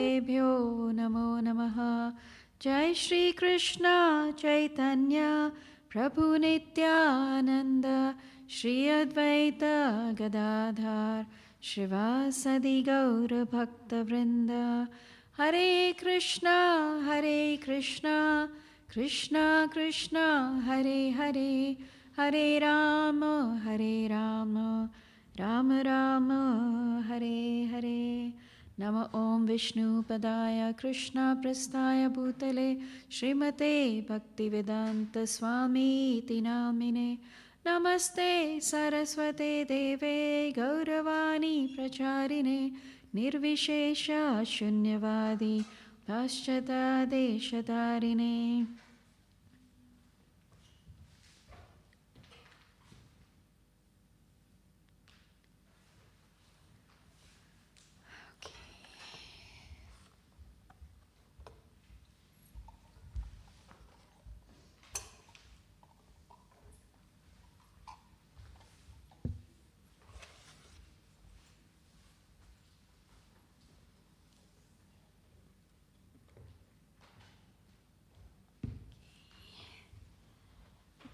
Gurubhyo Namo Namaha. Jai Shri Krishna Chaitanya Prabhu Nityananda Shri Advaita Gadadhar Shrivasadi Gaura Bhakta Vrinda. Hare Krishna Krishna Krishna Hare Hare, Hare Rama Rama Rama Hare Hare. Nama Om Vishnu Padaya Krishna Prasthaya Bhutale Srimate Bhaktivedanta Swami Iti Namine. Namaste Saraswate Deve Gauravani Pracharine Nirvishesha Shunyavadi Paschata Deshatarine.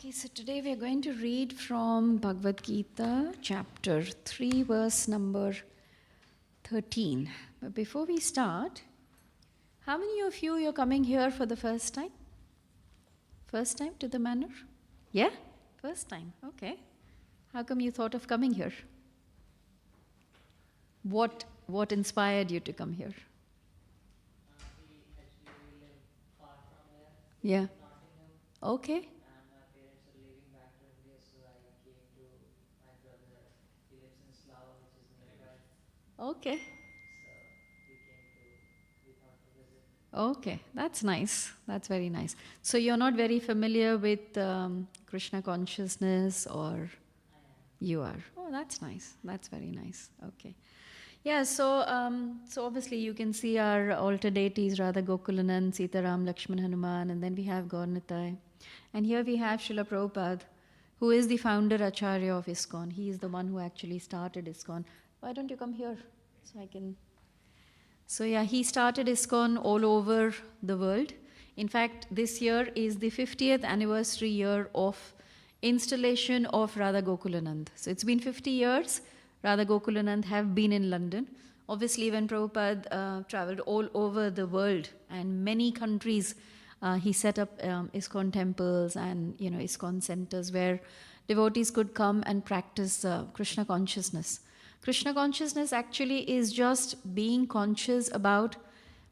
Okay, so today we are going to read from Bhagavad Gita, chapter 3, verse number 13. But before we start, how many of you are coming here for the first time? First time to the manor? Yeah? First time, okay. How come you thought of coming here? What inspired you to come here? We actually live far from here. Yeah. Nottingham. Okay. And my parents are leaving back to India, so I came to my brother. He lives in Slough, which is nearby. Okay. So we thought to visit. Okay, that's nice. That's very nice. So you're not very familiar with Krishna consciousness, or I am. you are? Oh, that's nice. That's very nice. Okay. Yeah, so obviously you can see our altar deities, Radha Gokulanand, Sitaram, Lakshman, Hanuman, and then we have Gaurnitai. And here we have Srila Prabhupada, who is the founder Acharya of ISKCON. He is the one who actually started ISKCON. Why don't you come here so I can... So yeah, he started ISKCON all over the world. In fact, this year is the 50th anniversary year of installation of Radha Gokulanand. So it's been 50 years. Radha Gokulanand have been in London. Obviously, when Prabhupada traveled all over the world and many countries, he set up ISKCON temples and ISKCON centers where devotees could come and practice Krishna consciousness. Krishna consciousness actually is just being conscious about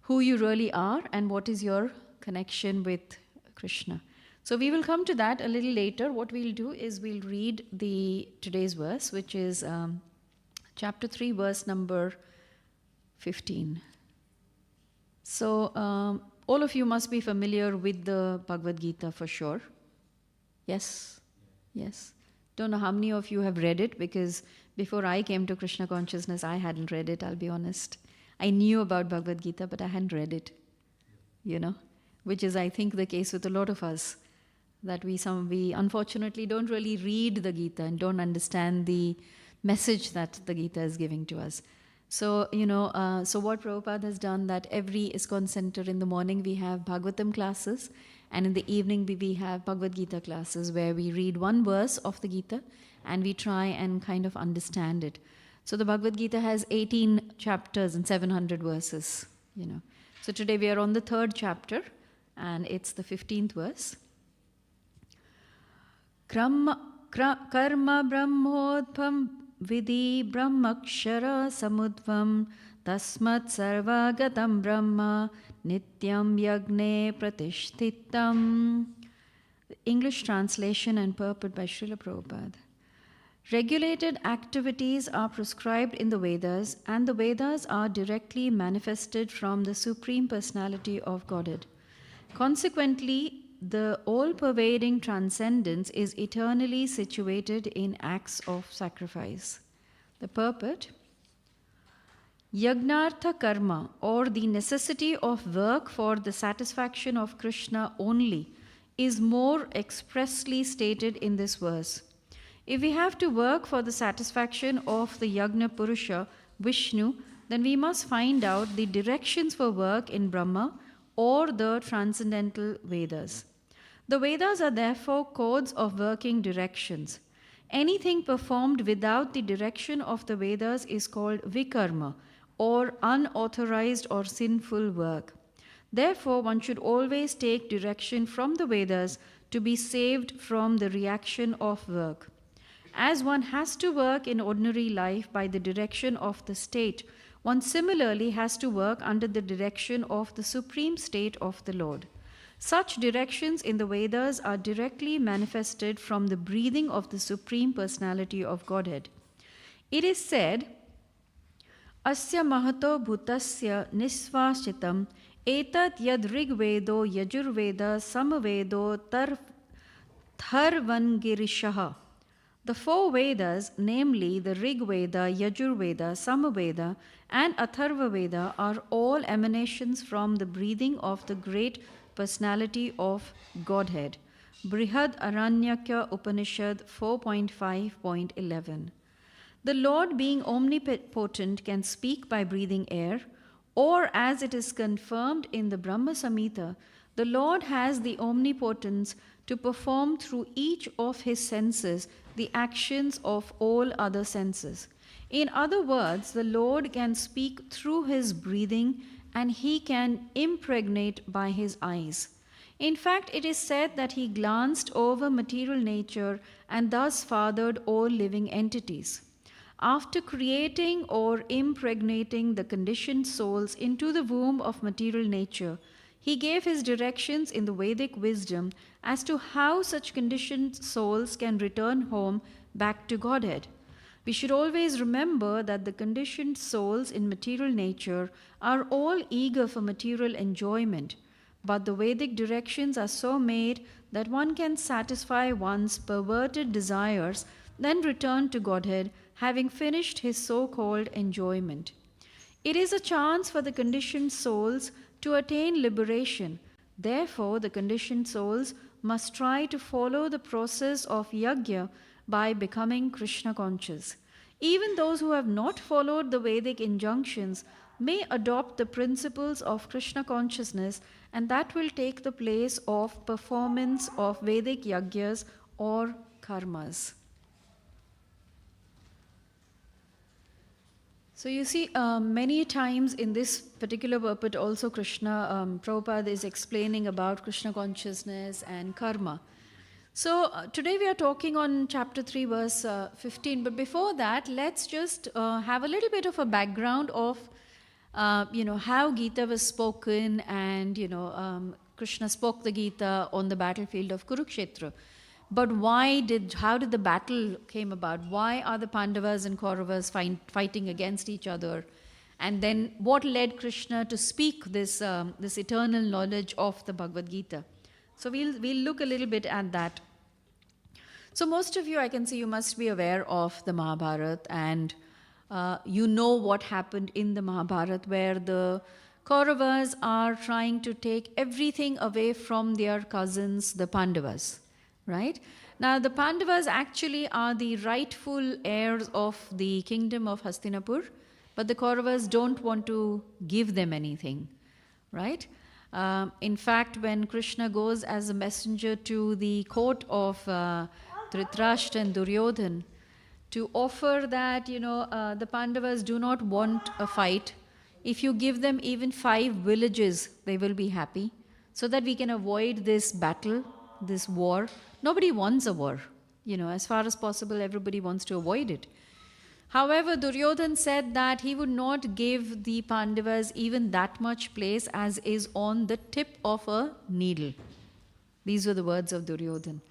who you really are and what is your connection with Krishna. So we will come to that a little later. What we'll do is we'll read today's verse, which is chapter 3, verse number 15. So all of you must be familiar with the Bhagavad Gita for sure. Yes? Yes. Don't know how many of you have read it, because before I came to Krishna consciousness, I hadn't read it, I'll be honest. I knew about Bhagavad Gita, but I hadn't read it, which is, I think, the case with a lot of us, that we unfortunately don't really read the Gita and don't understand the message that the Gita is giving to us. So, so what Prabhupada has done, that every ISKCON center in the morning we have Bhagavatam classes, and in the evening we have Bhagavad Gita classes where we read one verse of the Gita and we try and kind of understand it. So the Bhagavad Gita has 18 chapters and 700 verses, So today we are on the 3rd chapter and it's the 15th verse. Karma brahmodbham vidhi brahmakshara samudvam tasmat sarvagatam brahma nityam yagne pratishtitam. The English translation and purport by Srila Prabhupada. Regulated activities are prescribed in the Vedas, and the Vedas are directly manifested from the Supreme Personality of Godhead. Consequently, the all-pervading transcendence is eternally situated in acts of sacrifice. The purport: Yagnartha karma, or the necessity of work for the satisfaction of Krishna only, is more expressly stated in this verse. If we have to work for the satisfaction of the Yagna Purusha, Vishnu, then we must find out the directions for work in Brahma or the transcendental Vedas. The Vedas are therefore codes of working directions. Anything performed without the direction of the Vedas is called vikarma, or unauthorized or sinful work. Therefore, one should always take direction from the Vedas to be saved from the reaction of work. As one has to work in ordinary life by the direction of the state, one similarly has to work under the direction of the supreme state of the Lord. Such directions in the Vedas are directly manifested from the breathing of the Supreme Personality of Godhead. It is said, Asya mahato bhutasya nisvashitam etat yad rigvedo yajurveda samvedo tharvangirishaha. The four Vedas, namely the Rig Veda, Yajur Veda, Samaveda, and Atharva Veda, are all emanations from the breathing of the great personality of Godhead. Brihad Aranyaka Upanishad 4.5.11. The Lord, being omnipotent, can speak by breathing air, or as it is confirmed in the Brahma Samhita, the Lord has the omnipotence to perform through each of his senses the actions of all other senses. In other words, the Lord can speak through his breathing and he can impregnate by his eyes. In fact, it is said that he glanced over material nature and thus fathered all living entities. After creating or impregnating the conditioned souls into the womb of material nature, he gave his directions in the Vedic wisdom as to how such conditioned souls can return home back to Godhead. We should always remember that the conditioned souls in material nature are all eager for material enjoyment, but the Vedic directions are so made that one can satisfy one's perverted desires, then return to Godhead, having finished his so-called enjoyment. It is a chance for the conditioned souls to attain liberation. Therefore, the conditioned souls must try to follow the process of yajna by becoming Krishna conscious. Even those who have not followed the Vedic injunctions may adopt the principles of Krishna consciousness, and that will take the place of performance of Vedic yajnas or karmas. So you see, many times in this particular purport also Prabhupada is explaining about Krishna consciousness and karma. So today we are talking on chapter 3 verse 15, but before that let's just have a little bit of a background of how Gita was spoken, and Krishna spoke the Gita on the battlefield of Kurukshetra. But how did the battle came about? Why are the Pandavas and Kauravas fighting against each other? And then what led Krishna to speak this eternal knowledge of the Bhagavad Gita? So we'll look a little bit at that. So most of you, I can see you must be aware of the Mahabharata, and you know what happened in the Mahabharata, where the Kauravas are trying to take everything away from their cousins, the Pandavas. Right? Now, the Pandavas actually are the rightful heirs of the kingdom of Hastinapur, but the Kauravas don't want to give them anything. Right? In fact, when Krishna goes as a messenger to the court of Dhritarashtra and Duryodhan to offer that, the Pandavas do not want a fight. If you give them even 5 villages, they will be happy, so that we can avoid this battle, this war. Nobody wants a war. As far as possible, everybody wants to avoid it. However, Duryodhan said that he would not give the Pandavas even that much place as is on the tip of a needle. These were the words of Duryodhan.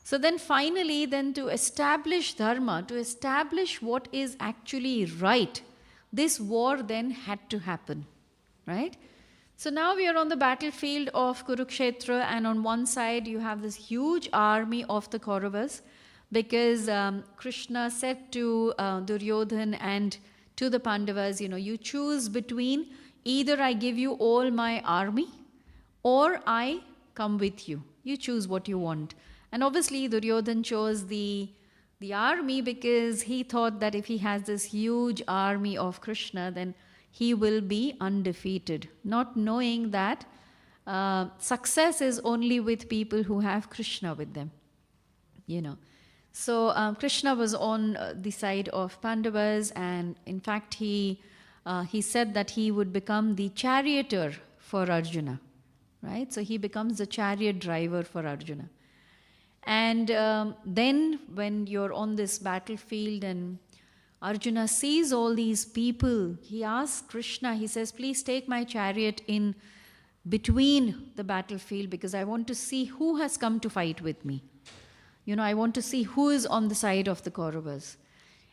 So then finally, to establish dharma, to establish what is actually right, this war then had to happen. Right? So now we are on the battlefield of Kurukshetra, and on one side you have this huge army of the Kauravas, because Krishna said to Duryodhan and to the Pandavas, you choose between either I give you all my army or I come with you. You choose what you want. And obviously Duryodhan chose the army, because he thought that if he has this huge army of Krishna, then he will be undefeated, not knowing that success is only with people who have Krishna with them, you know. So Krishna was on the side of Pandavas, and in fact he said that he would become the charioteer for Arjuna, right? So he becomes the chariot driver for Arjuna. And then when you're on this battlefield and Arjuna sees all these people, he asks Krishna, he says, please take my chariot in between the battlefield, because I want to see who has come to fight with me. You know, I want to see who is on the side of the Kauravas.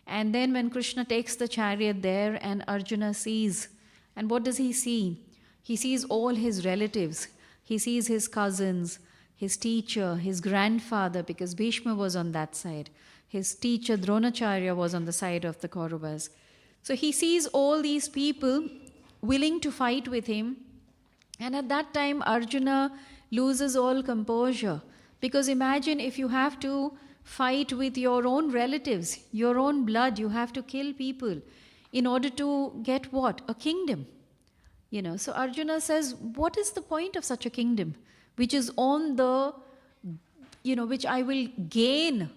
And then when Krishna takes the chariot there and Arjuna sees, and what does he see? He sees all his relatives. He sees his cousins, his teacher, his grandfather, because Bhishma was on that side. His teacher Dronacharya was on the side of the Kauravas. So he sees all these people willing to fight with him. And at that time, Arjuna loses all composure. Because imagine if you have to fight with your own relatives, your own blood, you have to kill people in order to get what? A kingdom. You know, so Arjuna says, what is the point of such a kingdom, which is on the, you know, which I will gain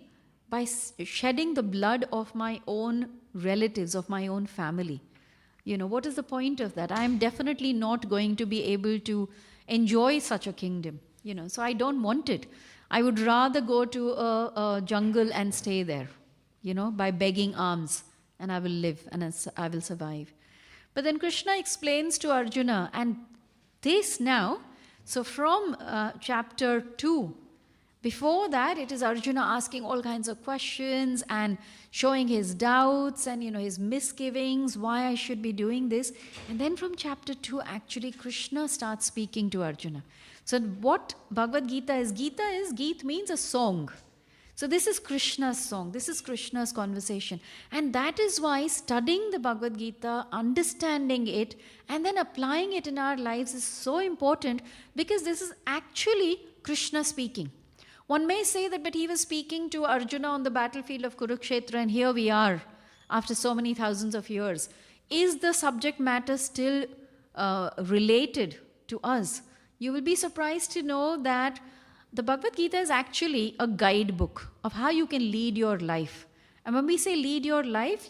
by shedding the blood of my own relatives, of my own family? You know, what is the point of that? I am definitely not going to be able to enjoy such a kingdom, you know, so I don't want it. I would rather go to a jungle and stay there, you know, by begging alms, and I will live and I will survive. But then Krishna explains to Arjuna, and this now, so from chapter 2, before that, it is Arjuna asking all kinds of questions and showing his doubts and, you know, his misgivings, why I should be doing this. And then from chapter 2, actually, Krishna starts speaking to Arjuna. So what Bhagavad Gita is, Geet means a song. So this is Krishna's song, this is Krishna's conversation. And that is why studying the Bhagavad Gita, understanding it, and then applying it in our lives is so important, because this is actually Krishna speaking. One may say that, but he was speaking to Arjuna on the battlefield of Kurukshetra, and here we are after so many thousands of years. Is the subject matter still related to us? You will be surprised to know that the Bhagavad Gita is actually a guidebook of how you can lead your life. And when we say lead your life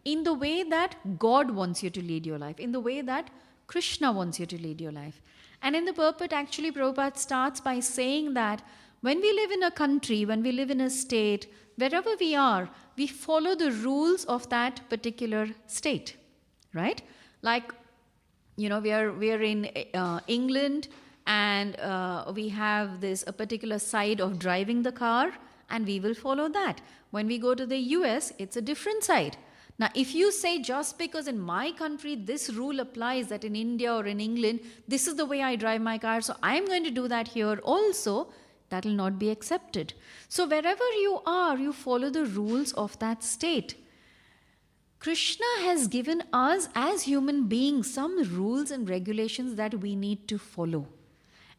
in the way that God wants you to lead your life, in the way that Krishna wants you to lead your life. And in the purport, actually, Prabhupada starts by saying that when we live in a country, when we live in a state, wherever we are, we follow the rules of that particular state, right? Like, you know, we are in England, and we have a particular side of driving the car, and we will follow that. When we go to the US, it's a different side. Now, if you say just because in my country this rule applies, that in India or in England, this is the way I drive my car, so I'm going to do that here also, that will not be accepted. So wherever you are, you follow the rules of that state. Krishna has given us as human beings some rules and regulations that we need to follow.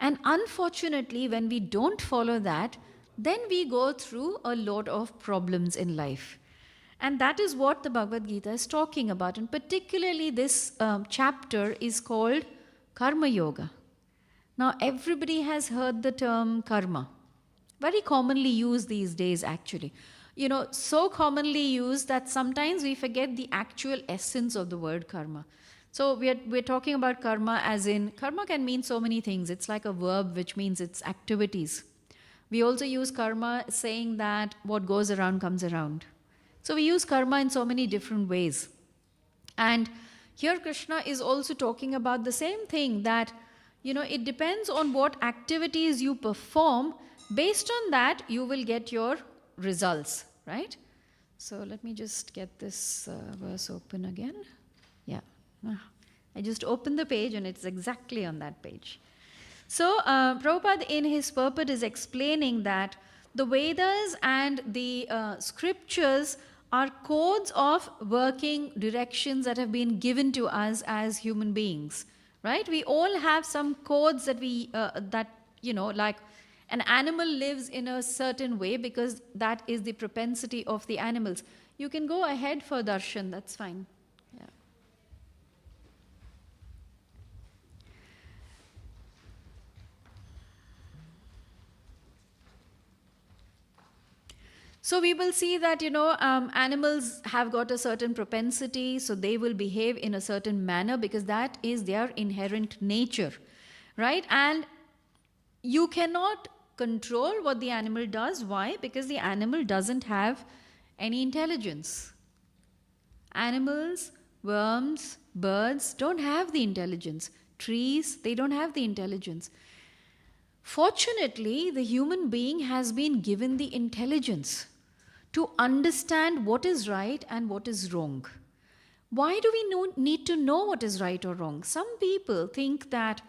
And unfortunately, when we don't follow that, then we go through a lot of problems in life. And that is what the Bhagavad Gita is talking about. And particularly this chapter is called Karma Yoga. Now, everybody has heard the term karma. Very commonly used these days, actually. You know, so commonly used that sometimes we forget the actual essence of the word karma. So we're talking about karma as in, karma can mean so many things. It's like a verb, which means it's activities. We also use karma saying that what goes around comes around. So we use karma in so many different ways. And here Krishna is also talking about the same thing, that, you know, it depends on what activities you perform. Based on that, you will get your results, right? So let me just get this verse open again. Yeah. I just opened the page and it's exactly on that page. So Prabhupada in his purport is explaining that the Vedas and the scriptures are codes of working directions that have been given to us as human beings, right? We all have some codes that like an animal lives in a certain way because that is the propensity of the animals. You can go ahead for darshan, that's fine. Yeah. So we will see that, animals have got a certain propensity, so they will behave in a certain manner because that is their inherent nature, right? And you cannot control what the animal does. Why? Because the animal doesn't have any intelligence. Animals, worms, birds don't have the intelligence. Trees, they don't have the intelligence. Fortunately, the human being has been given the intelligence to understand what is right and what is wrong. Why do we need to know what is right or wrong? Some people think that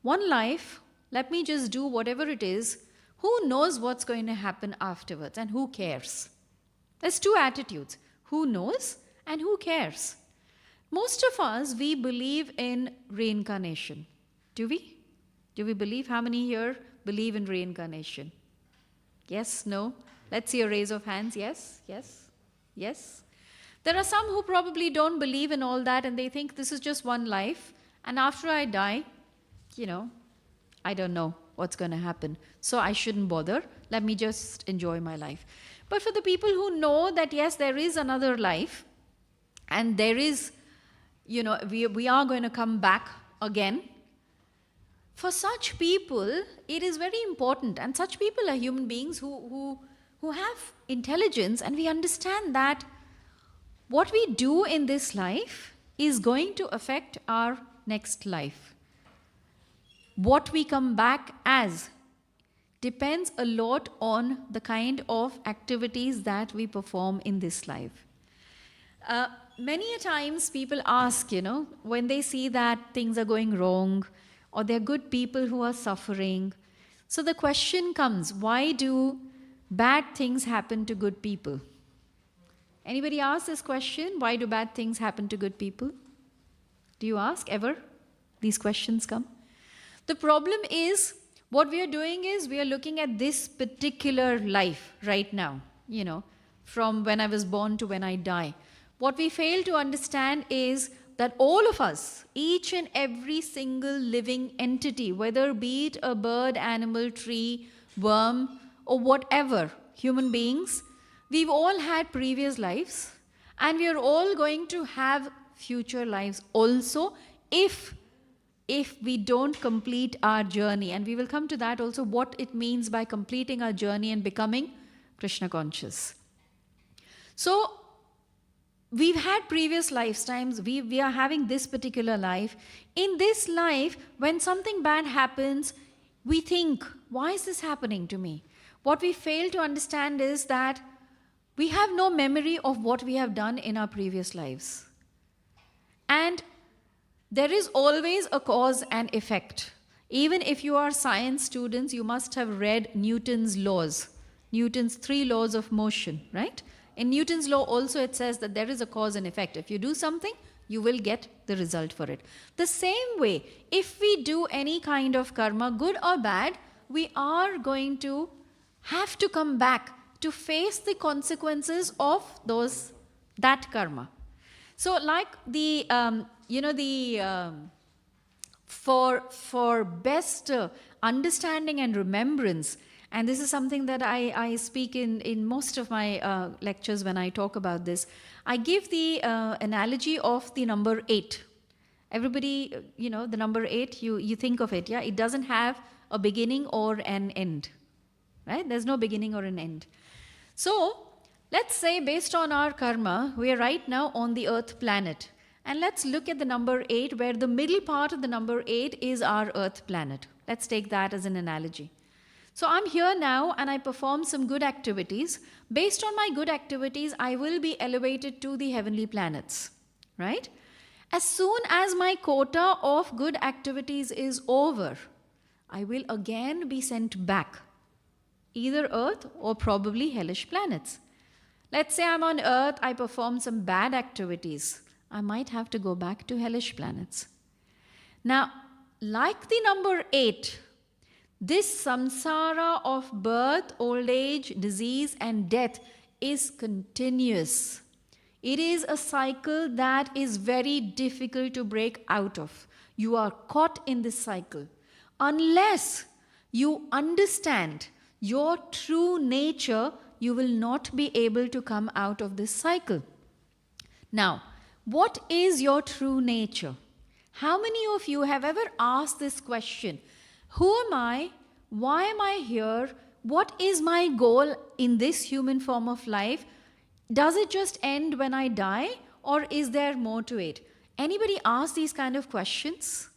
one life, let me just do whatever it is. Who knows what's going to happen afterwards and who cares? There's two attitudes: who knows and who cares. Most of us, we believe in reincarnation. Do we? Do we believe? How many here believe in reincarnation? Yes, no? Let's see a raise of hands. Yes, yes, yes. There are some who probably don't believe in all that and they think this is just one life and after I die, I don't know what's going to happen. So I shouldn't bother. Let me just enjoy my life. But for the people who know that yes, there is another life and there is, we are going to come back again. For such people, it is very important. And such people are human beings who have intelligence, and we understand that what we do in this life is going to affect our next life. What we come back as depends a lot on the kind of activities that we perform in this life. Many a times people ask, when they see that things are going wrong or there are good people who are suffering. So the question comes, why do bad things happen to good people? Anybody ask this question? Why do bad things happen to good people? Do you ask ever? These questions come. The problem is, what we are doing is we are looking at this particular life right now, from when I was born to when I die. What we fail to understand is that all of us, each and every single living entity, whether be it a bird, animal, tree, worm, or whatever, human beings, we've all had previous lives and we are all going to have future lives also if we don't complete our journey. And we will come to that also, what it means by completing our journey and becoming Krishna conscious. So we've had previous lifetimes, we are having this particular life. In this life, when something bad happens, we think, why is this happening to me? What we fail to understand is that we have no memory of what we have done in our previous lives. And there is always a cause and effect. Even if you are science students, you must have read Newton's laws, Newton's 3 laws of motion, right? In Newton's law also it says that there is a cause and effect. If you do something, you will get the result for it. The same way, if we do any kind of karma, good or bad, we are going to have to come back to face the consequences of that karma. So like for best understanding and remembrance, and this is something that I speak in most of my lectures when I talk about this, I give the analogy of the number 8. Everybody, the number 8, you think of it, yeah? It doesn't have a beginning or an end, right? There's no beginning or an end. So let's say based on our karma, we are right now on the Earth planet. And let's look at the number 8, where the middle part of the number 8 is our Earth planet. Let's take that as an analogy. So I'm here now and I perform some good activities. Based on my good activities, I will be elevated to the heavenly planets, right? As soon as my quota of good activities is over, I will again be sent back, either Earth or probably hellish planets. Let's say I'm on Earth, I perform some bad activities. I might have to go back to hellish planets. Now, like the number 8, this samsara of birth, old age, disease, and death is continuous. It is a cycle that is very difficult to break out of. You are caught in this cycle. Unless you understand your true nature, you will not be able to come out of this cycle. Now, what is your true nature? How many of you have ever asked this question? Who am I? Why am I here? What is my goal in this human form of life? Does it just end when I die, or is there more to it? Anybody ask these kind of questions?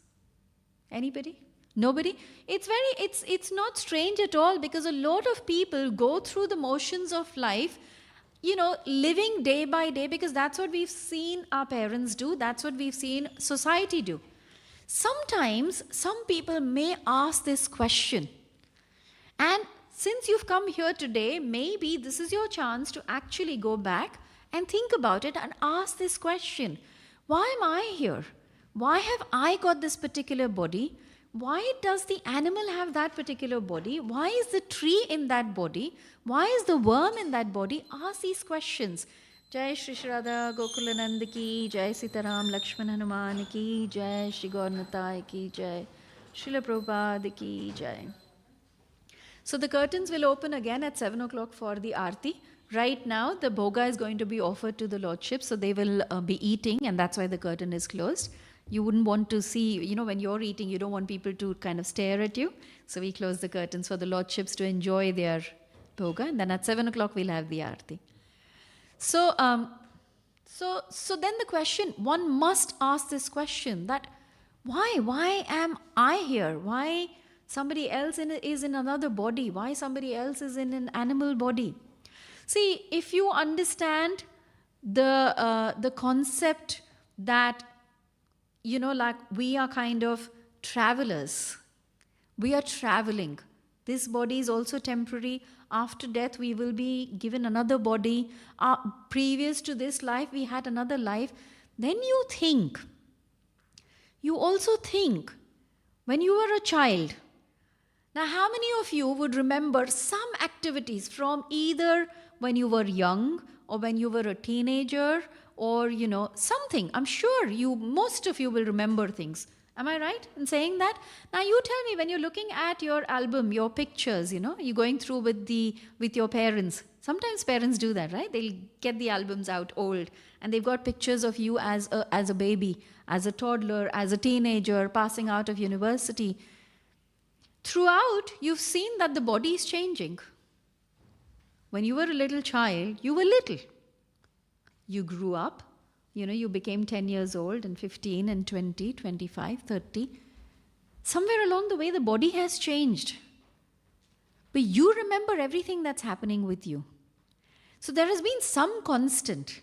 Anybody? Nobody? It's not strange at all, because a lot of people go through the motions of life, living day by day, because that's what we've seen our parents do, that's what we've seen society do. Sometimes some people may ask this question, and since you've come here today, maybe this is your chance to actually go back and think about it and ask this question. Why am I here? Why have I got this particular body? Why does the animal have that particular body? Why is the tree in that body? Why is the worm in that body? Ask these questions. Jai Shri Shri Radha Gokulanand ki, Jai Sitaram Lakshman Hanuman ki, Jai Shri Gaurnatai ki, Jai Srila Prabhupada ki, Jai. So the curtains will open again at 7 o'clock for the Aarti. Right now, the bhoga is going to be offered to the Lordship, so they will be eating, and that's why the curtain is closed. You wouldn't want to see, when you're eating, you don't want people to kind of stare at you. So we close the curtains for the Lordships to enjoy their bhoga, and then at 7 o'clock we'll have the Aarti. So then the question, one must ask this question, that why am I here? Why somebody else is in another body? Why somebody else is in an animal body? See, if you understand the concept that, like we are kind of travelers, we are traveling. This body is also temporary. After death, we will be given another body. Previous to this life, we had another life. Then you also think, when you were a child. Now, how many of you would remember some activities from either when you were young or when you were a teenager or, something? I'm sure most of you will remember things. Am I right in saying that? Now, you tell me, when you're looking at your album, your pictures, you're going through with your parents. Sometimes parents do that, right? They'll get the albums out old, and they've got pictures of you as a baby, as a toddler, as a teenager, passing out of university. Throughout, you've seen that the body is changing. When you were a little child, you were little. You grew up, you became 10 years old, and 15 and 20, 25, 30. Somewhere along the way, the body has changed. But you remember everything that's happening with you. So there has been some constant.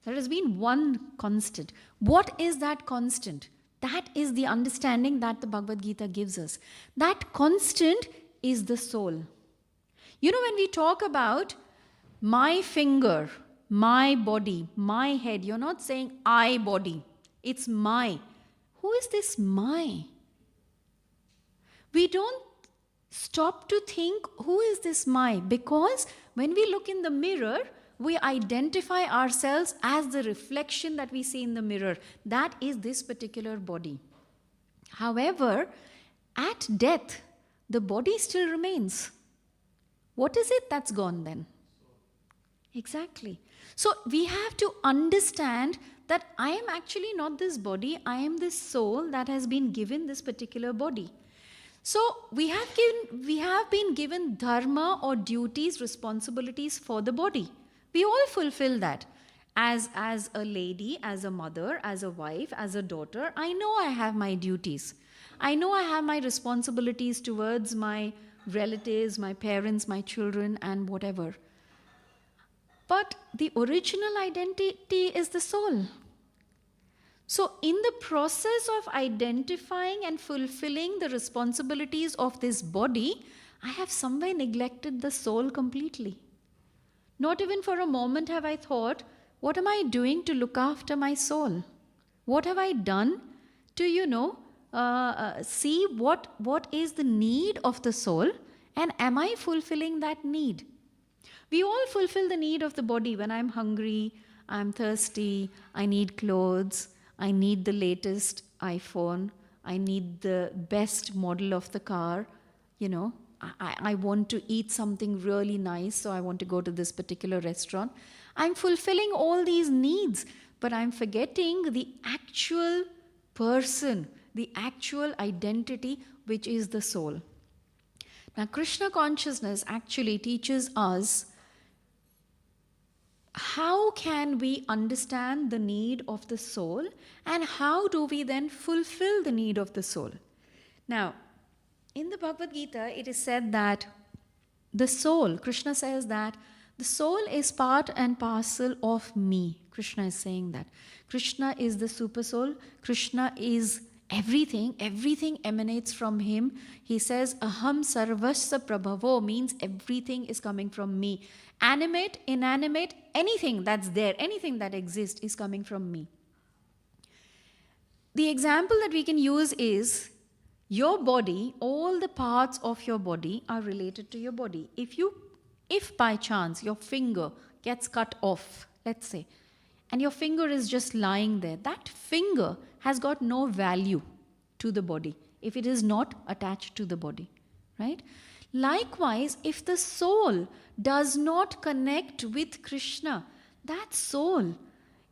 There has been one constant. What is that constant? That is the understanding that the Bhagavad Gita gives us. That constant is the soul. When we talk about my finger, my body, my head, you're not saying I body. It's my. Who is this my? We don't stop to think, who is this my? Because when we look in the mirror, we identify ourselves as the reflection that we see in the mirror. That is this particular body. However, at death, the body still remains. What is it that's gone then? Exactly. So we have to understand that I am actually not this body, I am this soul that has been given this particular body. So we have been given dharma or duties, responsibilities for the body. We all fulfill that. As a lady, as a mother, as a wife, as a daughter, I know I have my duties. I know I have my responsibilities towards my relatives, my parents, my children, and whatever. But the original identity is the soul. So in the process of identifying and fulfilling the responsibilities of this body, I have somewhere neglected the soul completely. Not even for a moment have I thought, what am I doing to look after my soul? What have I done to, see what is the need of the soul, and am I fulfilling that need? We all fulfill the need of the body. When I'm hungry, I'm thirsty, I need clothes, I need the latest iPhone, I need the best model of the car, I want to eat something really nice, so I want to go to this particular restaurant. I'm fulfilling all these needs, but I'm forgetting the actual person, the actual identity, which is the soul. Now, Krishna consciousness actually teaches us how can we understand the need of the soul, and how do we then fulfill the need of the soul. Now, in the Bhagavad Gita, it is said that the soul, Krishna says that the soul is part and parcel of me. Krishna is saying that. Krishna is the super soul. Krishna is everything. Everything emanates from him. He says, Aham sarvasya prabhavo, means everything is coming from me. Animate, inanimate, anything that's there, anything that exists is coming from me. The example that we can use is your body, all the parts of your body are related to your body. If by chance your finger gets cut off, let's say, and your finger is just lying there, that finger has got no value to the body if it is not attached to the body, right? Likewise, if the soul does not connect with Krishna, that soul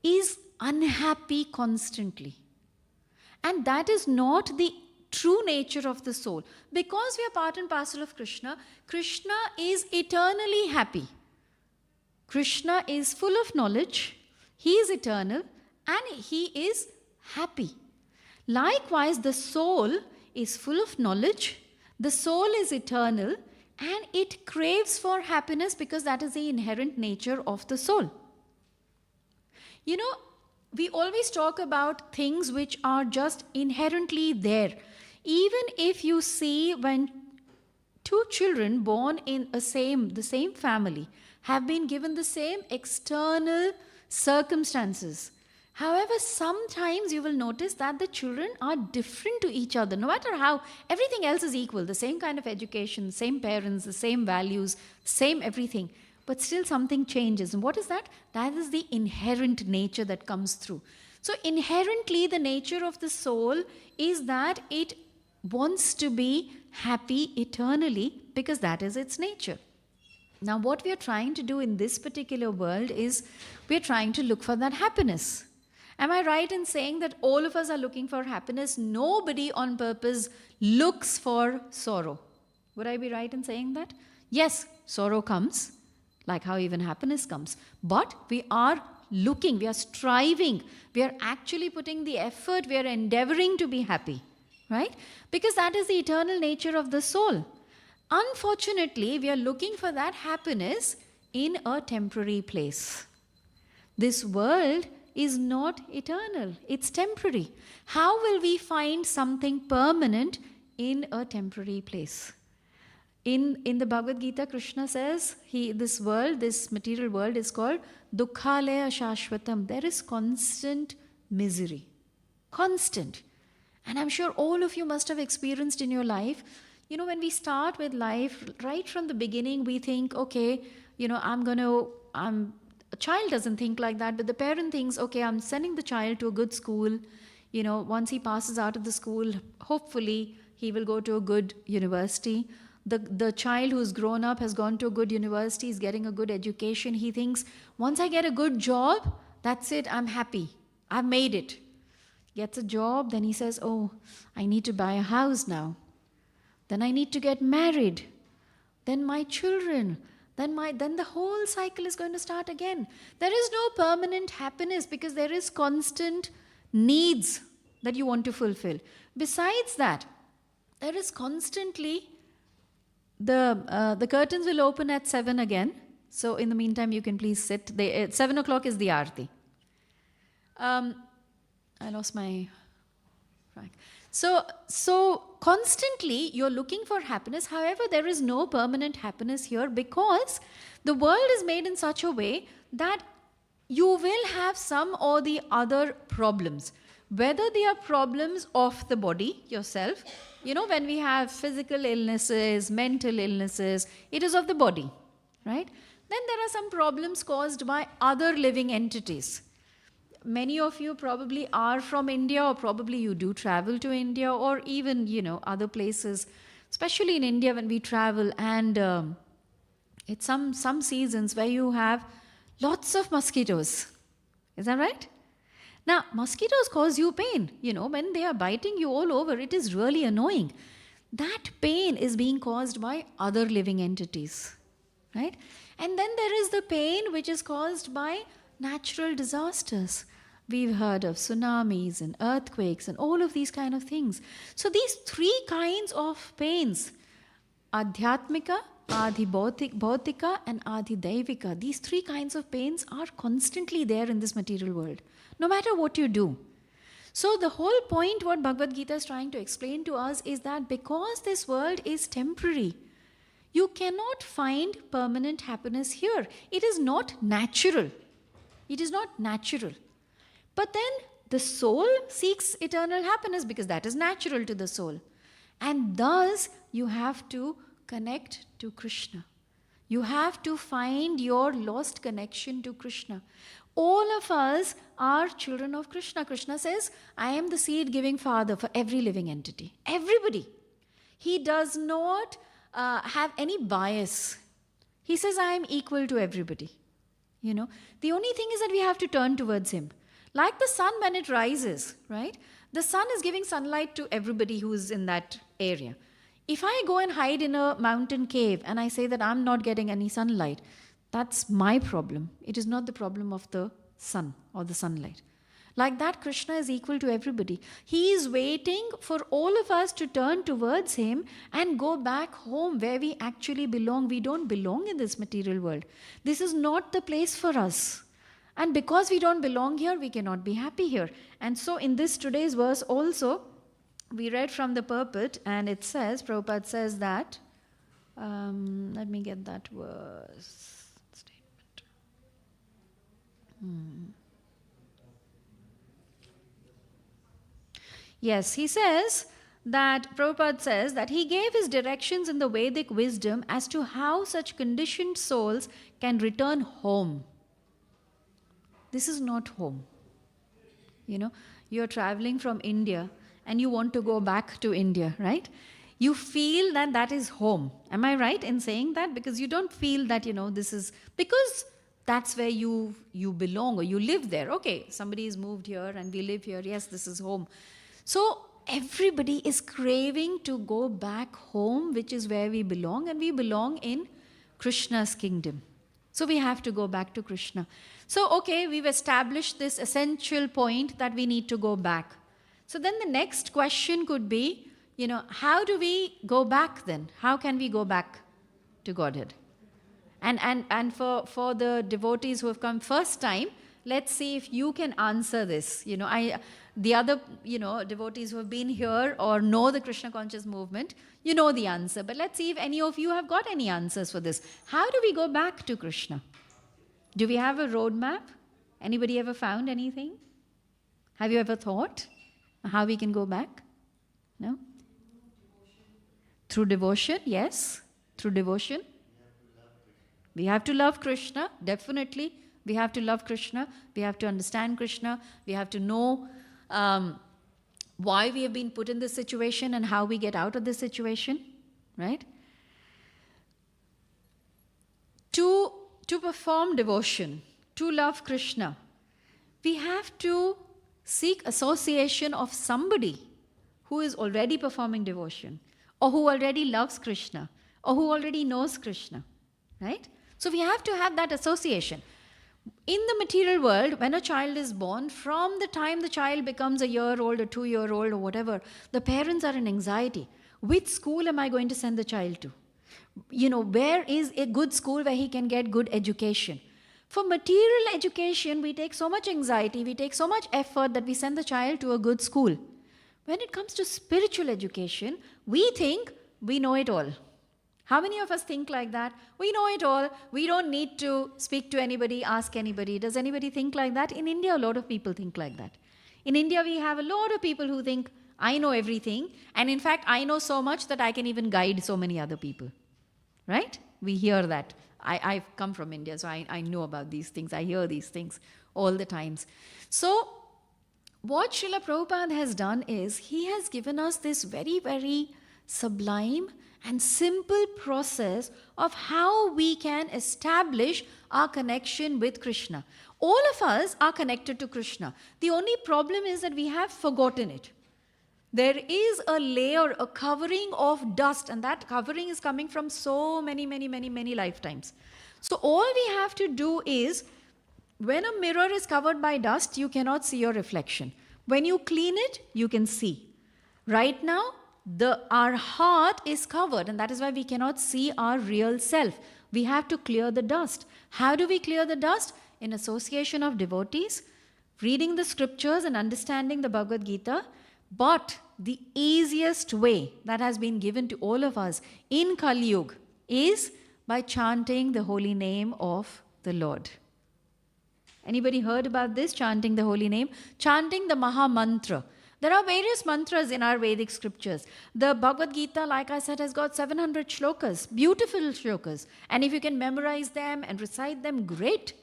is unhappy constantly. And that is not the true nature of the soul. Because we are part and parcel of Krishna, Krishna is eternally happy. Krishna is full of knowledge, he is eternal, and he is happy. Likewise, the soul is full of knowledge, the soul is eternal, and it craves for happiness because that is the inherent nature of the soul. You know, we always talk about things which are just inherently there. Even if you see when two children born in the same family have been given the same external circumstances, however, sometimes you will notice that the children are different to each other. No matter how, everything else is equal. The same kind of education, the same parents, the same values, same everything. But still something changes. And what is that? That is the inherent nature that comes through. So inherently the nature of the soul is that it wants to be happy eternally because that is its nature. Now what we are trying to do in this particular world is we are trying to look for that happiness. Am I right in saying that all of us are looking for happiness? Nobody on purpose looks for sorrow. Would I be right in saying that? Yes, sorrow comes, like how even happiness comes. But we are looking, we are striving, we are actually putting the effort, we are endeavoring to be happy, right? Because that is the eternal nature of the soul. Unfortunately, we are looking for that happiness in a temporary place. This world is not eternal, it's temporary. How will we find something permanent in a temporary place? In the Bhagavad Gita, Krishna says, this material world is called Dukkhalaya Shashvatam. There is constant misery. Constant. And I'm sure all of you must have experienced in your life, you know, when we start with life, right from the beginning, we think, okay, you know, a child doesn't think like that, but the parent thinks, okay, I'm sending the child to a good school. You know, once he passes out of the school, hopefully he will go to a good university. The child who's grown up has gone to a good university, is getting a good education. He thinks, once I get a good job, that's it, I'm happy. I've made it. Gets a job, then he says, oh, I need to buy a house now. Then I need to get married. Then my children. Then the whole cycle is going to start again. There is no permanent happiness because there is constant needs that you want to fulfill. Besides that, there is constantly the curtains will open at 7 again. So in the meantime, you can please sit. At 7 o'clock is the Aarti. I lost my track. So constantly you're looking for happiness. However, there is no permanent happiness here because the world is made in such a way that you will have some or the other problems. Whether they are problems of the body, yourself, you know, when we have physical illnesses, mental illnesses, it is of the body, right? Then there are some problems caused by other living entities. Many of you probably are from India, or probably you do travel to India, or even, you know, other places. especially in India when we travel, and it's some seasons where you have lots of mosquitoes. Is that right? Now, mosquitoes cause you pain. When they are biting you all over, it is really annoying. That pain is being caused by other living entities, right? And then there is the pain which is caused by natural disasters. We've heard of tsunamis and earthquakes and all of these kind of things. So these three kinds of pains, Adhyatmika, Adi Bhautika, and Adi Daivika, these three kinds of pains are constantly there in this material world, no matter what you do. So the whole point what Bhagavad Gita is trying to explain to us is that because this world is temporary, you cannot find permanent happiness here. It is not natural. It is not natural. But then the soul seeks eternal happiness because that is natural to the soul. And thus you have to connect to Krishna. You have to find your lost connection to Krishna. All of us are children of Krishna. Krishna says, I am the seed-giving father for every living entity. Everybody. He does not have any bias. He says, I am equal to everybody. The only thing is that we have to turn towards him. Like the sun when it rises, right? The sun is giving sunlight to everybody who is in that area. If I go and hide in a mountain cave and I say that I'm not getting any sunlight, that's my problem. It is not the problem of the sun or the sunlight. Like that, Krishna is equal to everybody. He is waiting for all of us to turn towards him and go back home where we actually belong. We don't belong in this material world. This is not the place for us. And because we don't belong here, we cannot be happy here. And so in this today's verse also, we read from the purport, and it says, Prabhupada says that, let me get that verse statement. Yes, he says that, Prabhupada says that he gave his directions in the Vedic wisdom as to how such conditioned souls can return home. This is not home. You're traveling from India and you want to go back to India, right? You feel that that is home. Am I right in saying that? Because you don't feel that, this is, because that's where you belong or you live there. Okay, somebody is moved here and we live here. Yes, this is home. So everybody is craving to go back home, which is where we belong, and we belong in Krishna's kingdom. So we have to go back to Krishna. So, okay, we've established this essential point that we need to go back. So then the next question could be, how do we go back then? How can we go back to Godhead? And for the devotees who have come first time, let's see if you can answer this. The other, devotees who have been here or know the Krishna conscious movement, you know the answer. But let's see if any of you have got any answers for this. How do we go back to Krishna? Do we have a roadmap? Anybody ever found anything? Have you ever thought how we can go back? No? Through devotion, yes. Through devotion. We have to love Krishna, definitely. We have to love Krishna. We have to understand Krishna. We have to know why we have been put in this situation and how we get out of this situation, right? To perform devotion, to love Krishna, we have to seek association of somebody who is already performing devotion, or who already loves Krishna, or who already knows Krishna, right? So we have to have that association. In the material world, when a child is born, from the time the child becomes a year old or 2-year-old or whatever, the parents are in anxiety. Which school am I going to send the child to? Where is a good school where he can get good education? For material education, we take so much anxiety, we take so much effort that we send the child to a good school. When it comes to spiritual education, we think we know it all. How many of us think like that? We know it all. We don't need to speak to anybody, ask anybody. Does anybody think like that? In India, a lot of people think like that. In India, we have a lot of people who think, I know everything. And in fact, I know so much that I can even guide so many other people. Right? We hear that. I've come from India, so I know about these things. I hear these things all the times. So what Srila Prabhupada has done is, he has given us this very, very sublime and simple process of how we can establish our connection with Krishna. All of us are connected to Krishna. The only problem is that we have forgotten it. There is a layer, a covering of dust, and that covering is coming from so many lifetimes. So all we have to do is, when a mirror is covered by dust, you cannot see your reflection. When you clean it, you can see. Right now, our heart is covered, and that is why we cannot see our real self. We have to clear the dust. How do we clear the dust? In association of devotees, reading the scriptures and understanding the Bhagavad Gita. But the easiest way that has been given to all of us in Kali Yuga is by chanting the holy name of the Lord. Anybody heard about this, chanting the holy name? Chanting the Maha Mantra. There are various mantras in our Vedic scriptures. The Bhagavad Gita, like I said, has got 700 shlokas, beautiful shlokas. And if you can memorize them and recite them, great.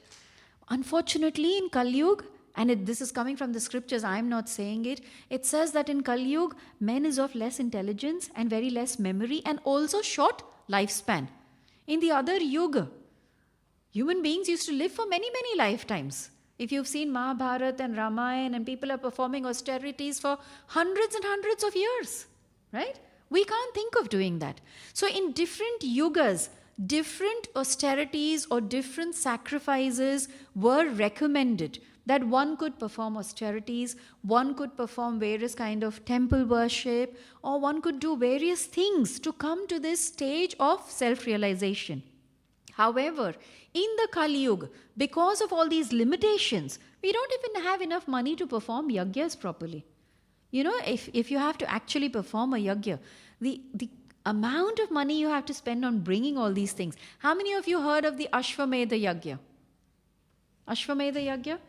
Unfortunately, in Kali Yuga, and this is coming from the scriptures, I am not saying it, it says that in Kali Yuga, man is of less intelligence and very less memory and also short lifespan. In the other yuga, human beings used to live for many lifetimes. If you've seen Mahabharata and Ramayana, and people are performing austerities for hundreds and hundreds of years, right? We can't think of doing that. So in different yugas, different austerities or different sacrifices were recommended, that one could perform austerities, one could perform various kind of temple worship, or one could do various things to come to this stage of self-realization. However, in the Kali Yuga, because of all these limitations, we don't even have enough money to perform yajnas properly. You know, if you have to actually perform a yajna, the amount of money you have to spend on bringing all these things. How many of you heard of the Ashwamedha Yajna? Ashwamedha Yajna?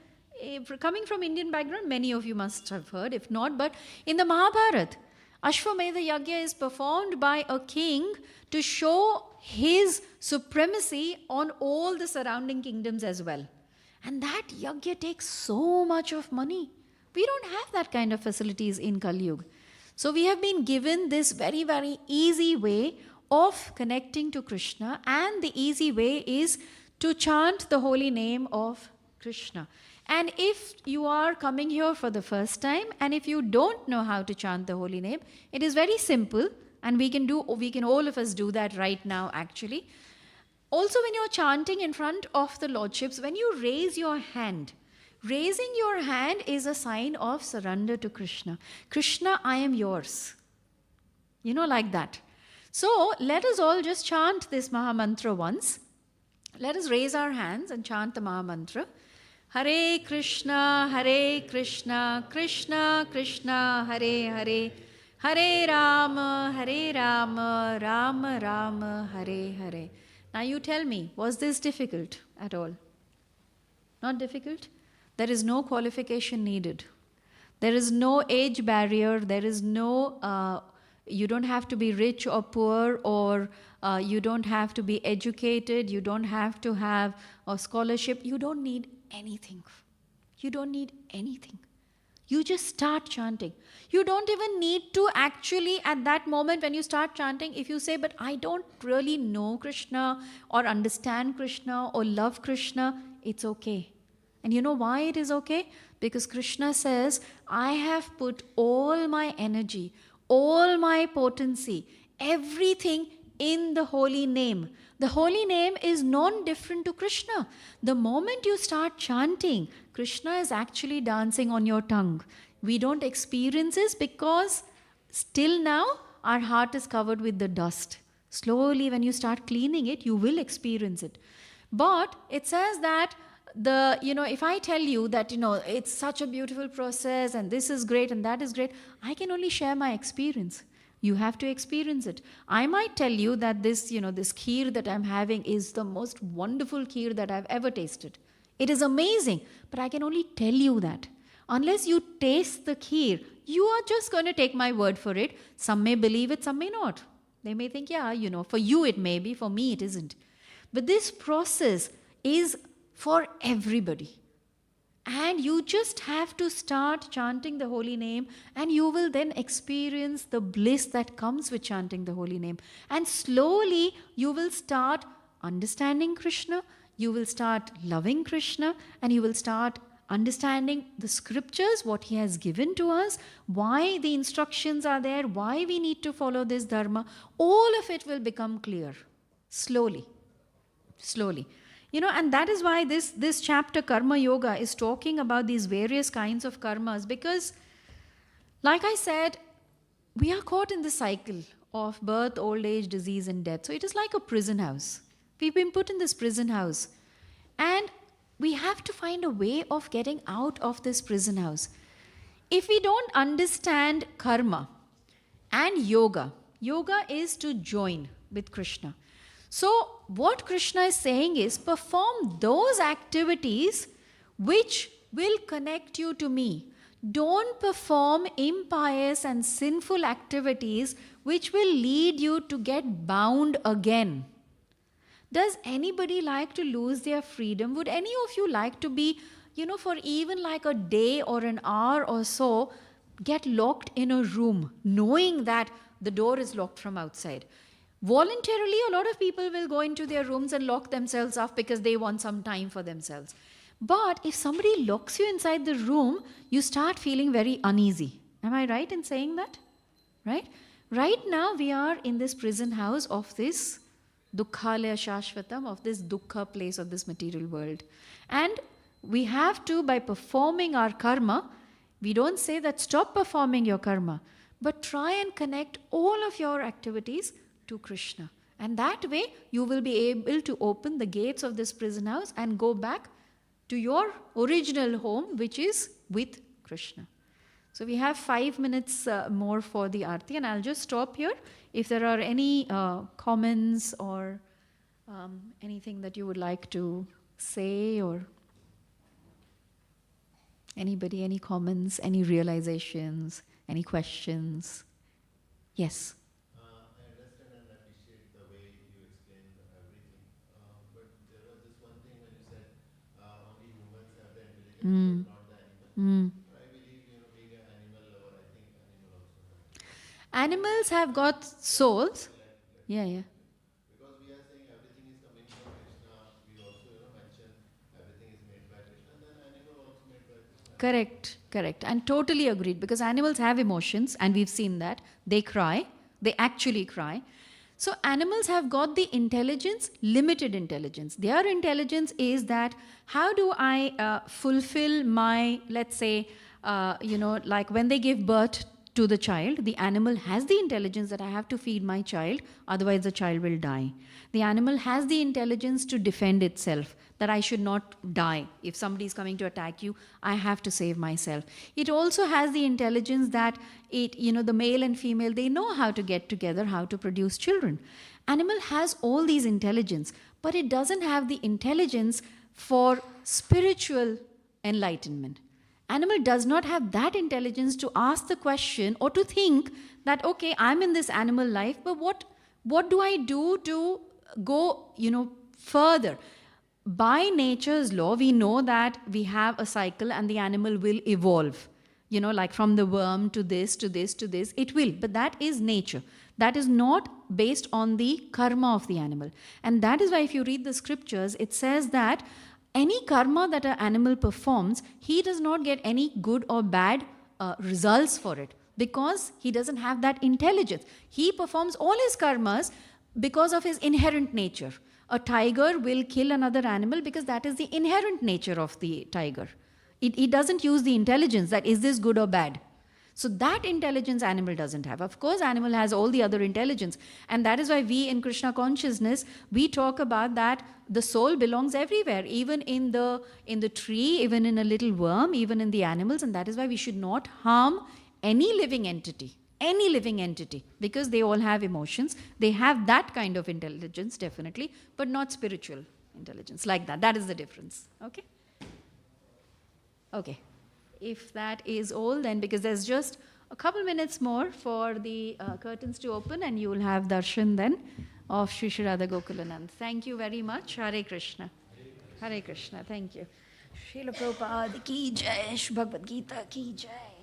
Coming from Indian background, many of you must have heard, if not, but in the Mahabharata, Ashwamedha Yajna is performed by a king to show his supremacy on all the surrounding kingdoms as well. And that yajna takes so much of money. We don't have that kind of facilities in Kali Yuga. So we have been given this very easy way of connecting to Krishna, and the easy way is to chant the holy name of Krishna. And if you are coming here for the first time, and if you don't know how to chant the holy name, it is very simple, and we can all of us do that right now actually. Also, when you're chanting in front of the lordships, when you raise your hand, raising your hand is a sign of surrender to Krishna. Krishna, I am yours. You know, like that. So let us all just chant this Maha Mantra once. Let us raise our hands and chant the Maha Mantra. Hare Krishna, Krishna Krishna, Hare Hare, Hare Rama, Rama Rama, Hare Hare. Now you tell me, was this difficult at all? Not difficult? There is no qualification needed. There is no age barrier. There is no, you don't have to be rich or poor, or you don't have to be educated. You don't have to have a scholarship. You don't need anything. You don't need anything. You just start chanting. You don't even need to actually, at that moment when you start chanting, if you say, but I don't really know Krishna or understand Krishna or love Krishna, it's okay. And you know why it is okay? Because Krishna says, I have put all my energy, all my potency, everything in the holy name. The holy name is non-different to Krishna. The moment you start chanting, Krishna is actually dancing on your tongue. We don't experience this because still now our heart is covered with the dust. Slowly, when you start cleaning it, you will experience it. But it says that if I tell you that, it's such a beautiful process and this is great and that is great, I can only share my experience. You have to experience it. I might tell you that this kheer that I'm having is the most wonderful kheer that I've ever tasted. It is amazing, but I can only tell you that. Unless you taste the kheer, you are just going to take my word for it. Some may believe it, some may not. They may think, for you it may be, for me it isn't. But this process is for everybody. And you just have to start chanting the holy name, and you will then experience the bliss that comes with chanting the holy name. And slowly you will start understanding Krishna, you will start loving Krishna, and you will start understanding the scriptures, what he has given to us, why the instructions are there, why we need to follow this dharma. All of it will become clear slowly. Slowly. And that is why this chapter, Karma Yoga, is talking about these various kinds of karmas, because, like I said, we are caught in the cycle of birth, old age, disease, and death. So it is like a prison house. We've been put in this prison house, and we have to find a way of getting out of this prison house. If we don't understand karma and yoga, yoga is to join with Krishna. So what Krishna is saying is, perform those activities which will connect you to me. Don't perform impious and sinful activities which will lead you to get bound again. Does anybody like to lose their freedom? Would any of you like to be, for even like a day or an hour or so, get locked in a room knowing that the door is locked from outside? Voluntarily, a lot of people will go into their rooms and lock themselves up because they want some time for themselves. But if somebody locks you inside the room, you start feeling very uneasy. Am I right in saying that? Right? Right now, we are in this prison house of this Dukkhalaya Shashvatam, of this Dukkha place of this material world. And we have to, by performing our karma, we don't say that stop performing your karma, but try and connect all of your activities to Krishna. And that way, you will be able to open the gates of this prison house and go back to your original home, which is with Krishna. So we have 5 minutes more for the Aarti, and I'll just stop here. If there are any comments or anything that you would like to say, or anybody, any comments, any realizations, any questions? Yes. I understand and appreciate the way you explained everything. But there was this one thing when you said only humans have the intelligence, but not the animal. I believe, being an animal lover, I think animal also have. Animals have got souls. Yeah. Because we are saying everything is coming from Krishna, we also, mention everything is made by Krishna, then animal also made by Krishna. Correct. And totally agreed, because animals have emotions, and we've seen that. They cry. They actually cry. So animals have got the intelligence, limited intelligence. Their intelligence is that, how do I fulfill my, let's say, like when they give birth to the child, the animal has the intelligence that I have to feed my child, otherwise the child will die. The animal has the intelligence to defend itself, that I should not die. If somebody is coming to attack you, I have to save myself. It also has the intelligence that the male and female, they know how to get together, how to produce children. Animal has all these intelligence, but it doesn't have the intelligence for spiritual enlightenment. Animal does not have that intelligence to ask the question or to think that, okay, I'm in this animal life, but what do I do to go, further? By nature's law, we know that we have a cycle and the animal will evolve. Like from the worm to this, to this, to this, it will. But that is nature. That is not based on the karma of the animal. And that is why if you read the scriptures, it says that any karma that an animal performs, he does not get any good or bad results for it, because he doesn't have that intelligence. He performs all his karmas because of his inherent nature. A tiger will kill another animal because that is the inherent nature of the tiger. It doesn't use the intelligence that is this good or bad. So that intelligence animal doesn't have. Of course, animal has all the other intelligence. And that is why we in Krishna consciousness, we talk about that the soul belongs everywhere, even in the tree, even in a little worm, even in the animals. And that is why we should not harm any living entity, because they all have emotions. They have that kind of intelligence, definitely, but not spiritual intelligence like that. That is the difference. Okay. If that is all, then, because there's just a couple minutes more for the curtains to open, and you will have darshan then of Shri Shri Radha Gokulanand. Thank you very much. Hare Krishna. Hare Krishna. Thank you. Srila Prabhupada ki jai, Bhagavad Gita ki jai.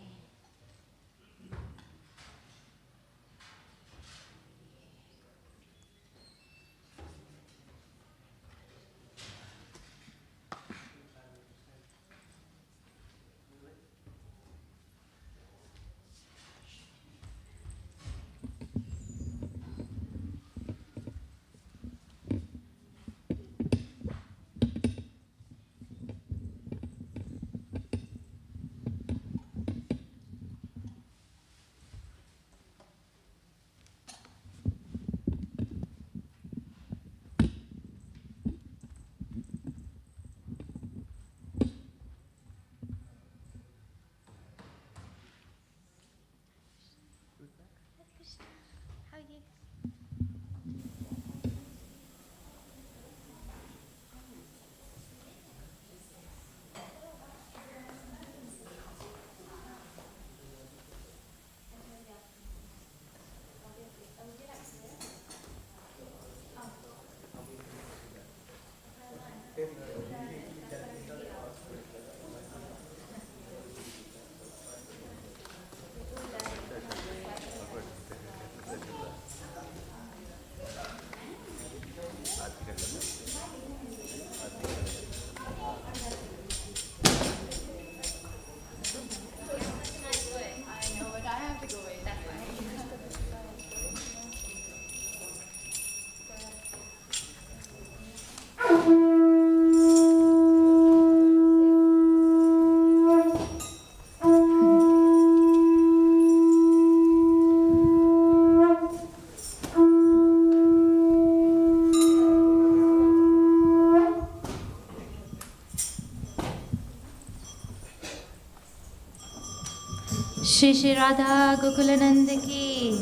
Shri Shri Radha Gokulanand ki,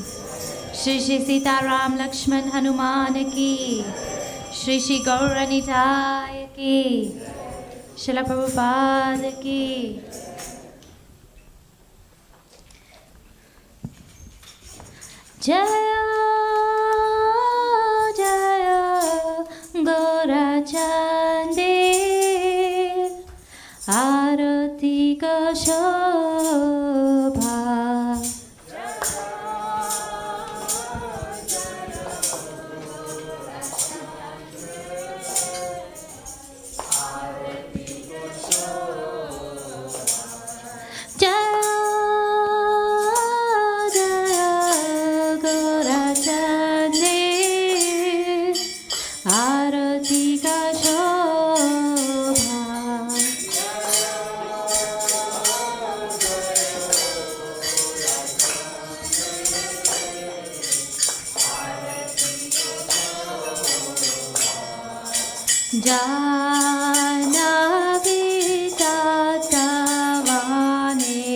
Shri Shri Sita Ram Lakshman Hanuman ki, Shri Shri Gauranitaya ki, Srila Prabhupada ki. Jaya Jaya Gaurachandir Arati ka Shobha. आरती का शोभा Janvi तत्वाने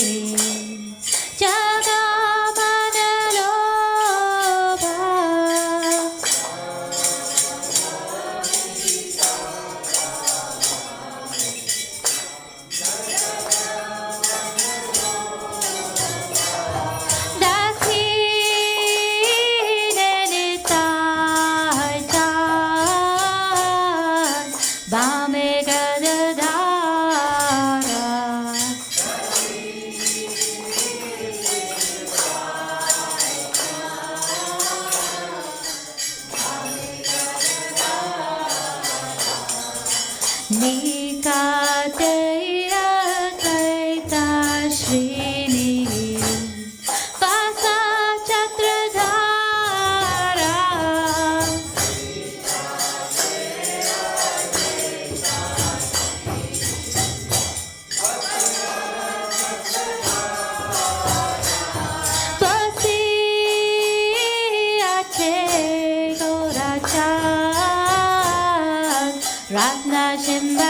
Ratna Shimbachane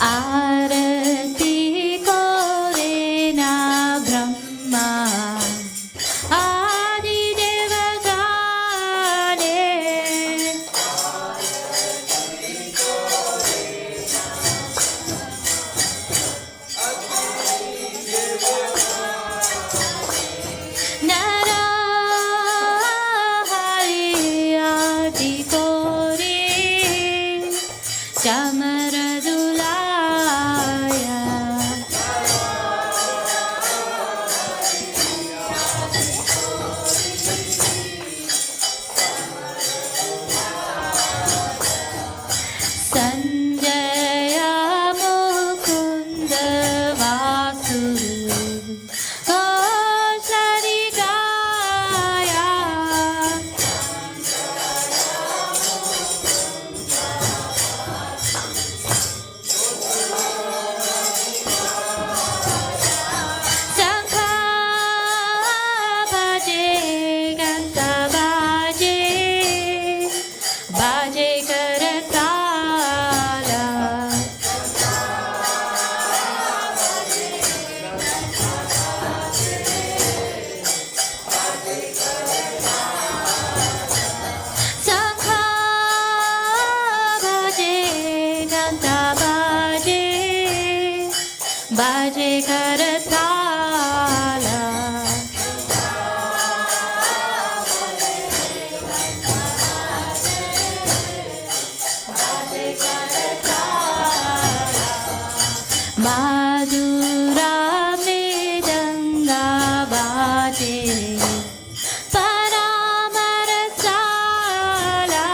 Arati Korena Brahma Adi Devagane बाजे करताल माधुरा मृदंगा बाजे परामरसाला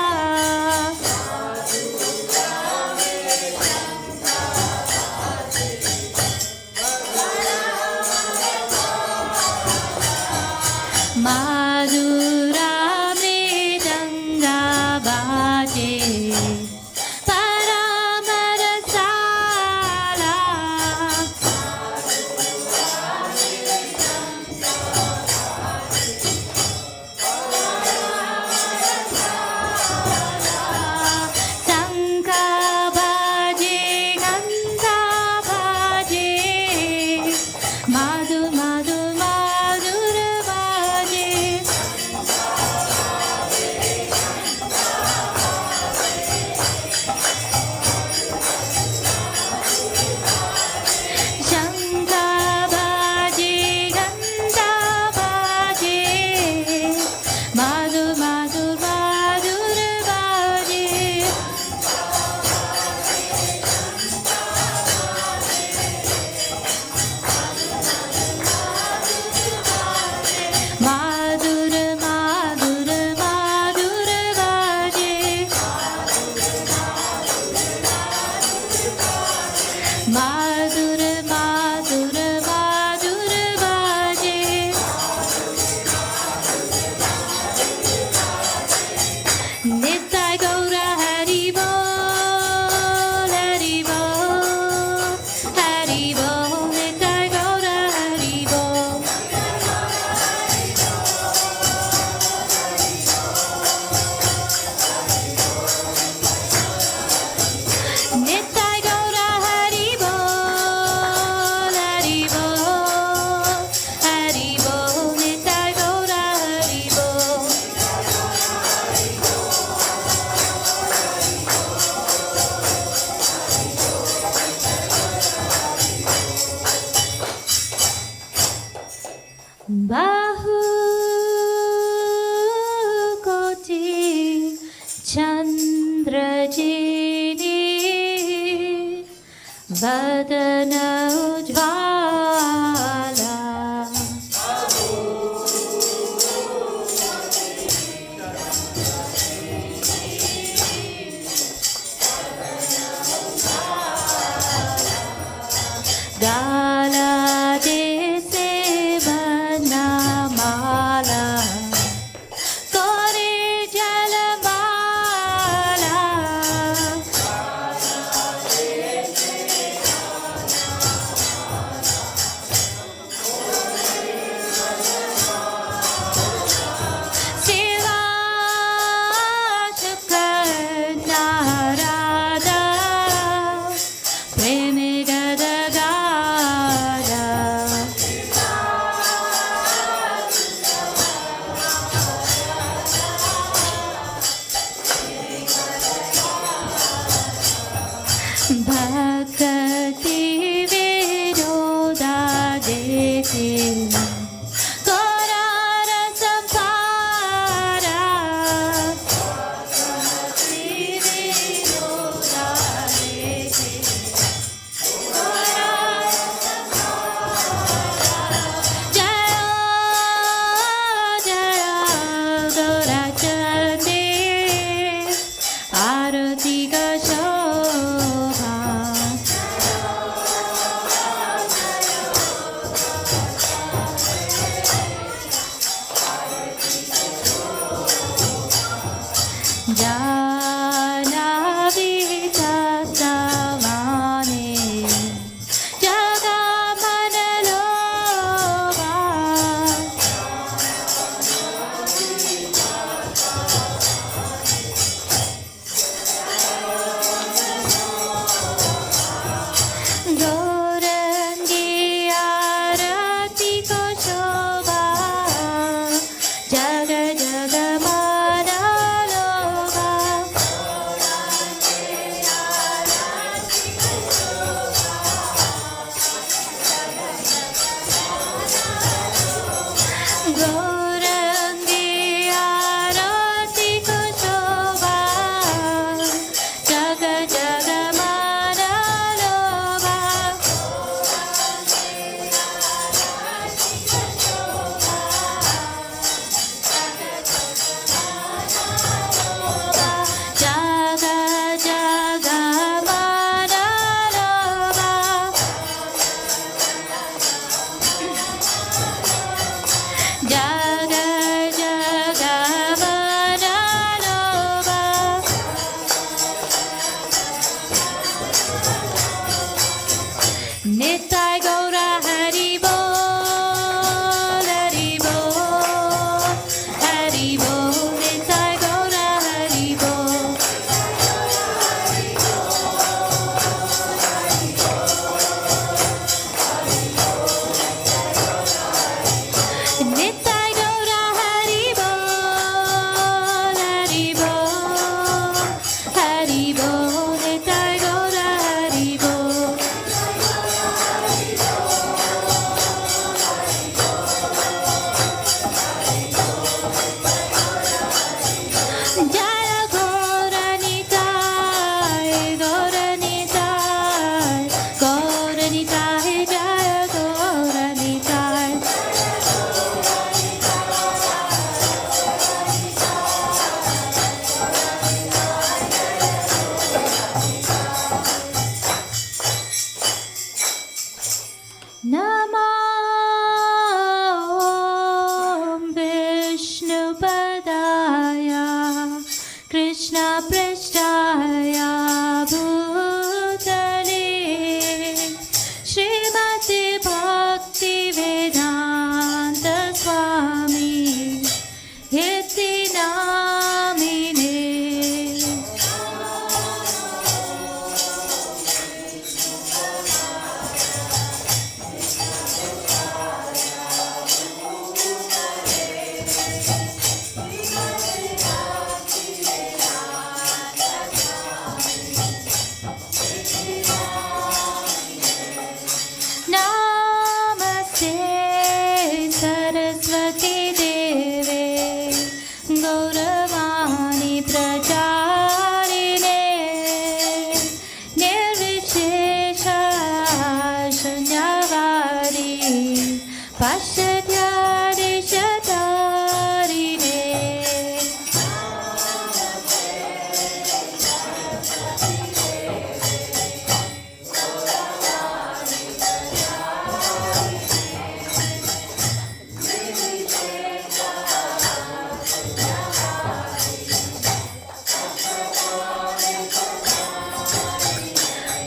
माधुरा मृदंगा बाजे परामरसाला शंख बाजे घंटा बाजे माधु माधु माधुर बाजे शंख बाजे घंटा बाजे माधु माधु माधुर बाजे माधुर माधुर माधुर बाजे माधुर माधुर माधुर बाजे नित्य गौर हरि बोल हरि बोल हरि बोल नित्य गौर हरि बोल नित्य गौर हरि बोल हरि बोल हरि बोल नित्य गौर हरि बोल बाहु कोटि चंद्र जिनी वदन उज्ज्वला गाला जैसे बना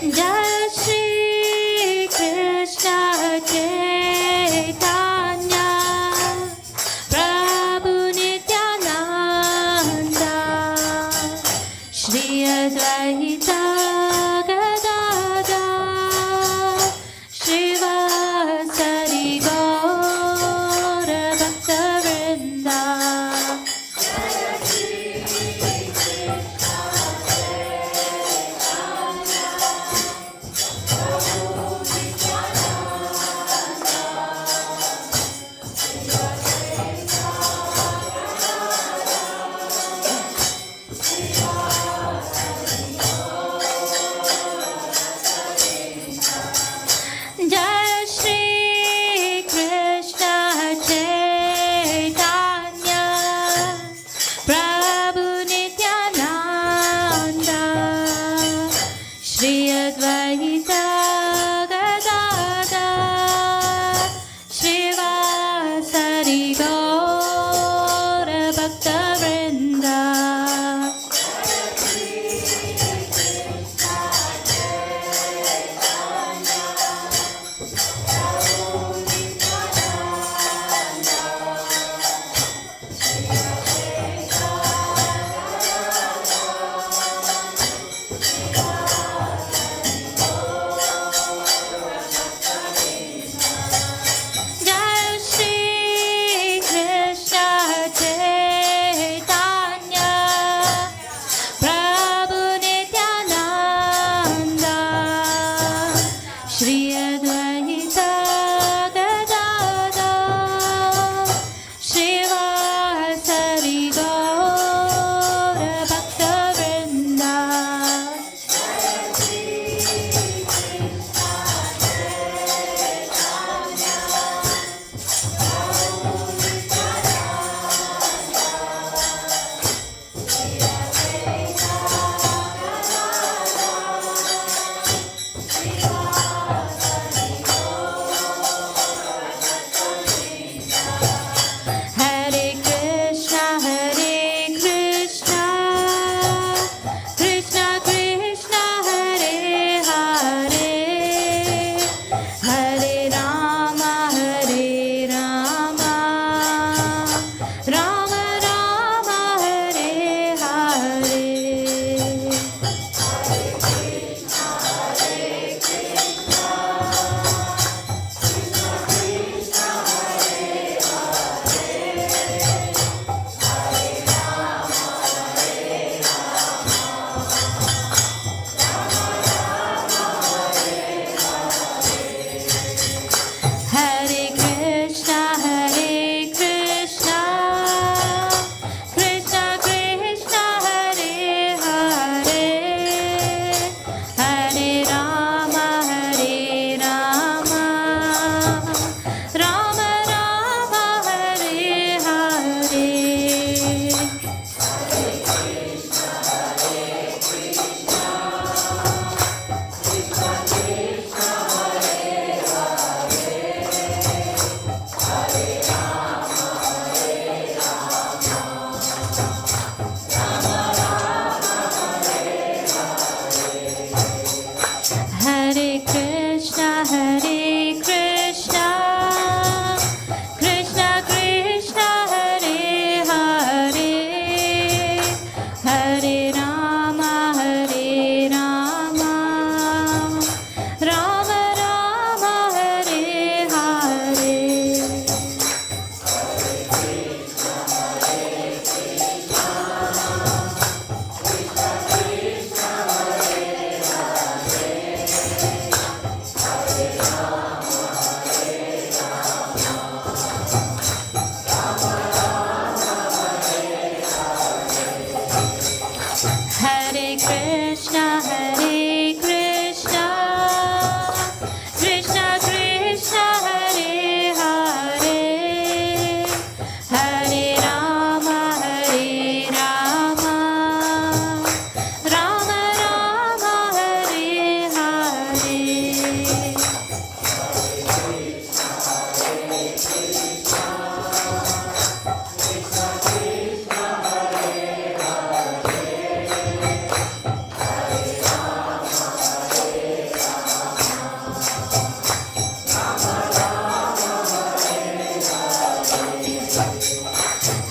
Jai Shri Krishna Chaitanya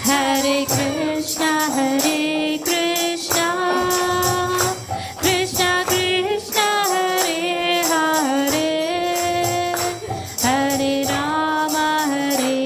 Hare Krishna, Hare Krishna, Krishna Krishna, Hare Hare, Hare Rama, Hare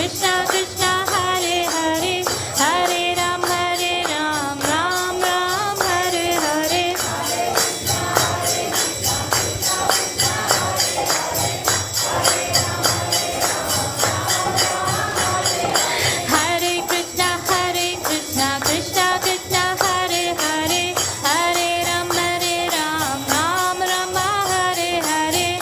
Krishna Krishna Hare Hare Hare Ram Ram Ram Hare Hare Hare Krishna Krishna Krishna Hare Hare Hare Ram Ram Hare Hare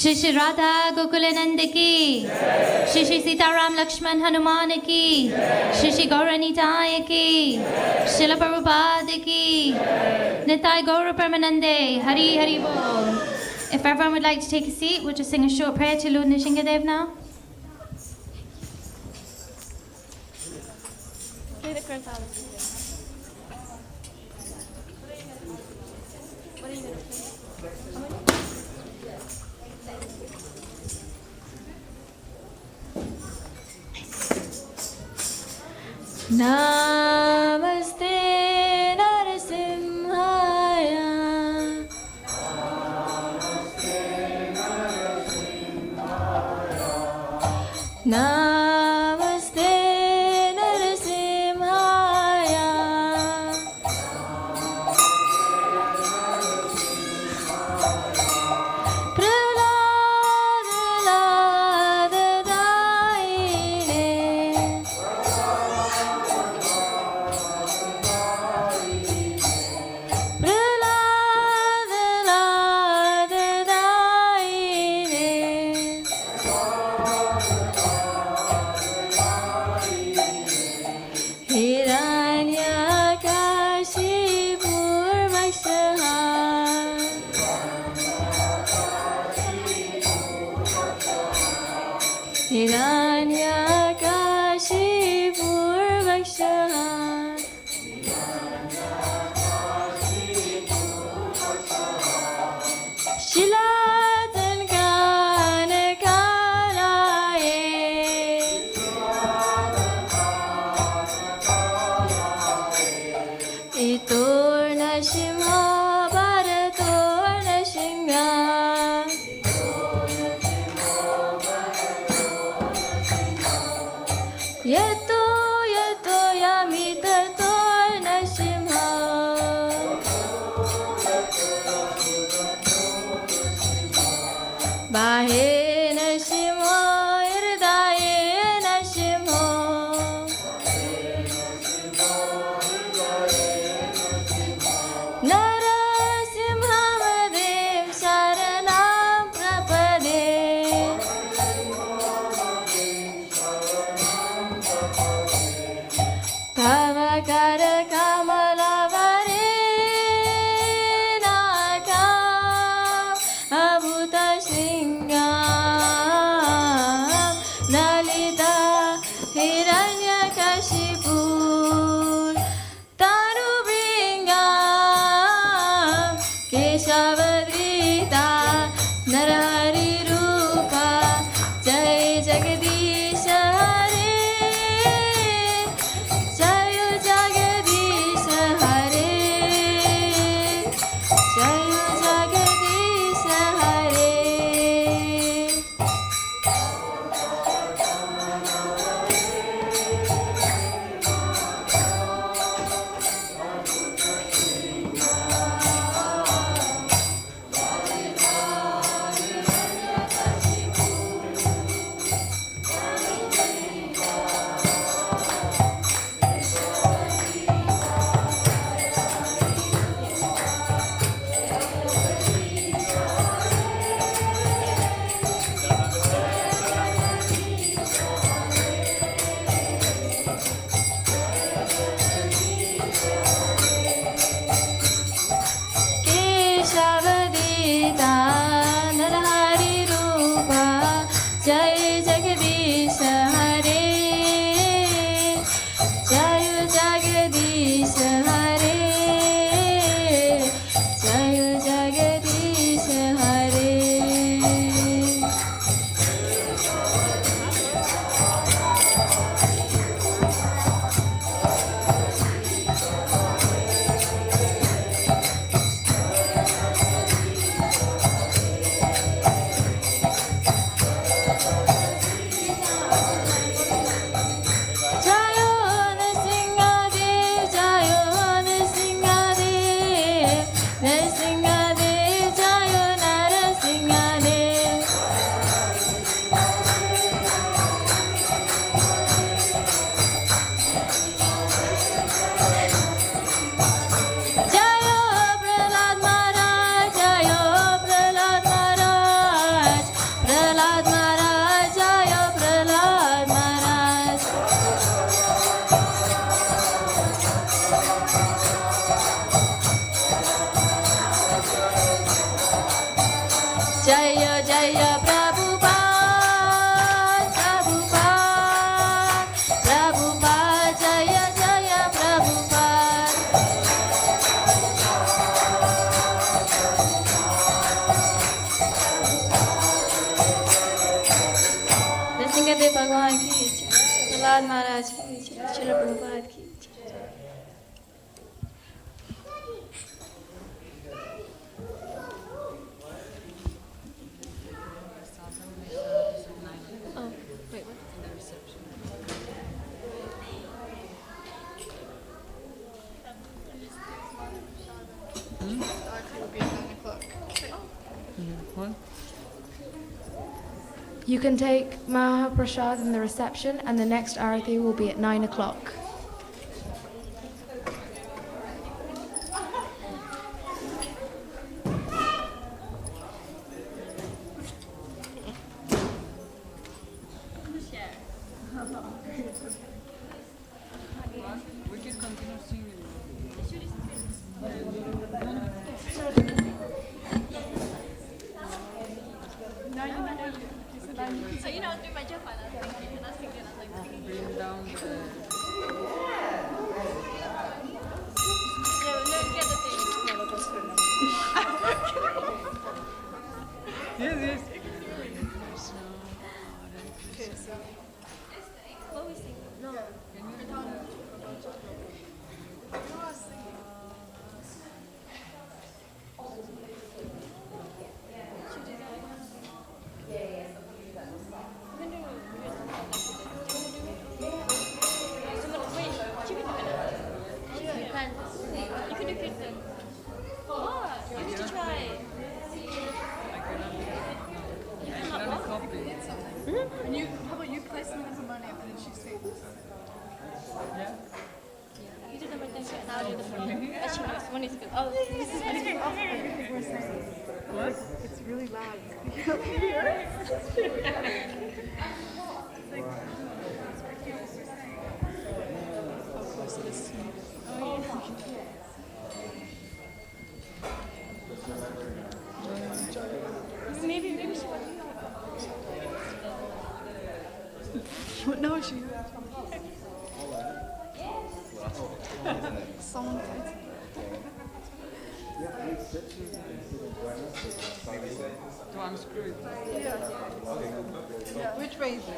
Shri Shri Radha Gokulananda ki, Shri Shri Sitaram Lakshman Hanuman ki, Shri Shri Gauranitaya ki, Srila Prabhupada ki, Nitai Gaura Pramanande, Hari Hari Bol. If everyone would like to take a seat, we'll just sing a short prayer to Lord Nishingadev now. Play the current album. What are you gonna play? Namaste Narasimhaya. Namaste Narasimhaya. Prahlada Daine. Shilatan kana kalaye. Itor na shimha bharator na shinga. Yato yato yamitator na shimha. Bahe Nashimo, Irdaye Nashimo. Narasimhamadev Sharanam Prapade. Tavakara Kamalavare Naka Abhuta Shringam Lalita Hiranyakashipu Tanu Bringam Keshavadrita Narahari Rupa Jai Jagadish Hare Jai Jagadish Hare Jai Jagadish Hare. Prahlad महाराज की जय, श्रील प्रभुपाद की जय। Oh, wait, what? You can take Mahaprasad in the reception, and the next Arati will be at 9 o'clock. We can continue singing. So you know, do my job, and I was thinking, and I was thinking, I was like, Bring down the. yeah, no, get the thing. Yes, yes. What we sing? No. You can do Kirtan. What? You need to try. You cannot what? Copy. How about you play some of the money and then she sings? Yeah. You do the Kirtan, and I'll do the phone. Actually, no, one is good. Oh, this is good. Everything we're saying. What? It's really loud. Speaking up here. Maybe she wants to. No, she. Someone plays. To unscrew it. Yeah. Which way is it?